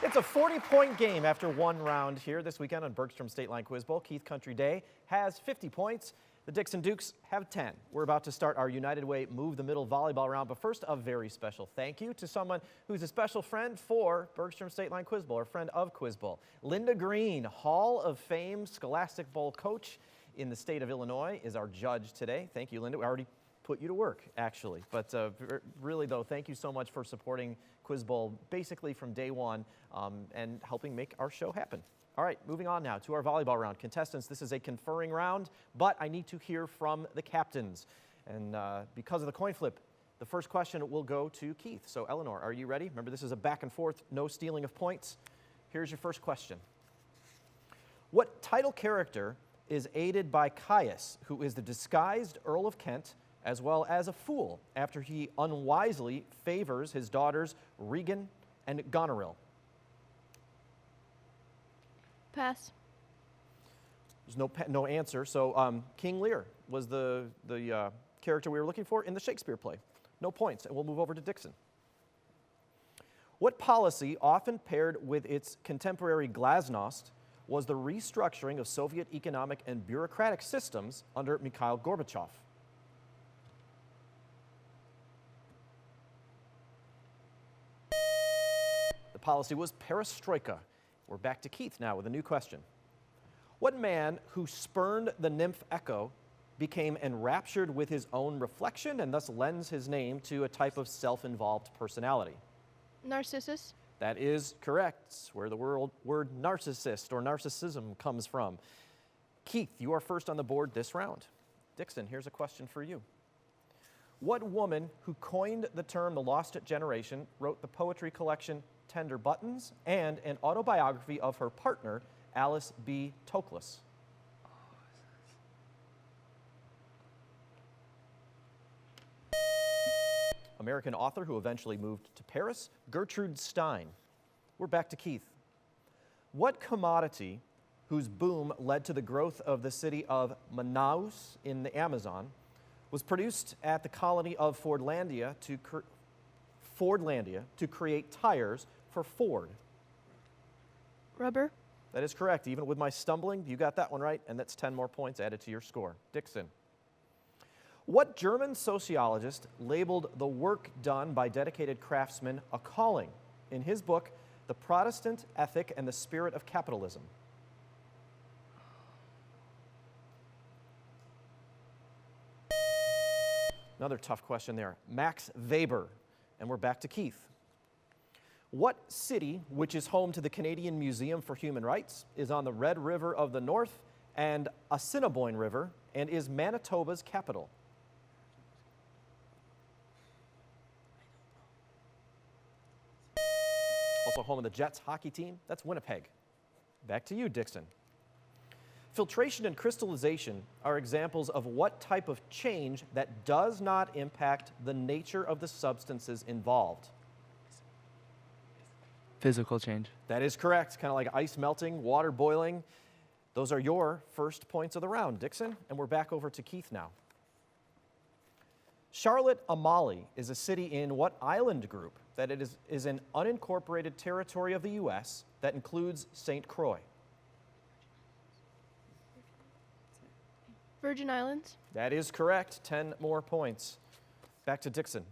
It's a 40-point game after one round here this weekend on Bergstrom State Line Quiz Bowl. Keith Country Day has 50 points. The Dixon Dukes have 10. We're about to start our United Way Move the Middle volleyball round, but first, a very special thank you to someone who's a special friend for Bergstrom State Line Quiz Bowl, or friend of Quiz Bowl. Linda Green, Hall of Fame Scholastic Bowl coach in the state of Illinois, is our judge today. Thank you, Linda. We already put you to work, actually. But really, though, thank you so much for supporting Quiz Bowl basically from day one and helping make our show happen. All right, moving on now to our volleyball round. Contestants, this is a conferring round, but I need to hear from the captains. And because of the coin flip, the first question will go to Keith. So, Eleanor, are you ready? Remember, this is a back and forth, no stealing of points. Here's your first question. What title character is aided by Caius, who is the disguised Earl of Kent, as well as a fool, after he unwisely favors his daughters Regan and Goneril? Pass. There's no answer. So King Lear was the character we were looking for in the Shakespeare play. No points, and we'll move over to Dixon. What policy, often paired with its contemporary glasnost, was the restructuring of Soviet economic and bureaucratic systems under Mikhail Gorbachev? The policy was perestroika. We're back to Keith now with a new question. What man who spurned the nymph Echo became enraptured with his own reflection and thus lends his name to a type of self-involved personality? Narcissus. That is correct. It's where the word narcissist or narcissism comes from. Keith, you are first on the board this round. Dixon, here's a question for you. What woman who coined the term the Lost Generation wrote the poetry collection Tender Buttons and an autobiography of her partner, Alice B. Toklas? American author who eventually moved to Paris, Gertrude Stein. We're back to Keith. What commodity, whose boom led to the growth of the city of Manaus in the Amazon, was produced at the colony of Fordlandia to create tires for Ford? Rubber. That is correct. Even with my stumbling, you got that one right, and that's 10 more points added to your score. Dixon. What German sociologist labeled the work done by dedicated craftsmen a calling in his book, The Protestant Ethic and the Spirit of Capitalism? Another tough question there. Max Weber. And we're back to Keith. What city, which is home to the Canadian Museum for Human Rights, is on the Red River of the North and Assiniboine River, and is Manitoba's capital? Also home of the Jets hockey team, that's Winnipeg. Back to you, Dixon. Filtration and crystallization are examples of what type of change that does not impact the nature of the substances involved? Physical change. That is correct. Kind of like ice melting, water boiling. Those are your first points of the round, Dixon. And we're back over to Keith now. Charlotte-Amalie is a city in what island group that it is an unincorporated territory of the U.S. that includes St. Croix? Virgin Islands. That is correct. 10 more points. Back to Dixon.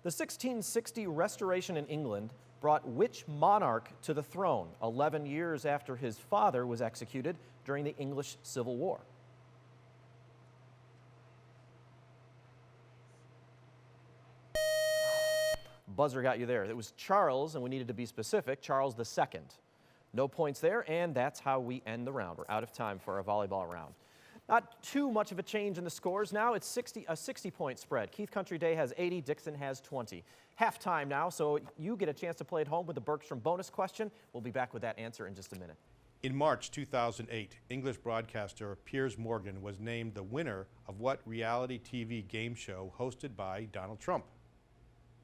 The 1660 Restoration in England brought which monarch to the throne 11 years after his father was executed during the English Civil War? Buzzer got you there. It was Charles, and we needed to be specific, Charles II. No points there, and that's how we end the round. We're out of time for our volleyball round. Not too much of a change in the scores now. It's a 60-point spread. Keith Country Day has 80, Dixon has 20. Halftime now, so you get a chance to play at home with the Bergstrom bonus question. We'll be back with that answer in just a minute. In March 2008, English broadcaster Piers Morgan was named the winner of what reality TV game show hosted by Donald Trump?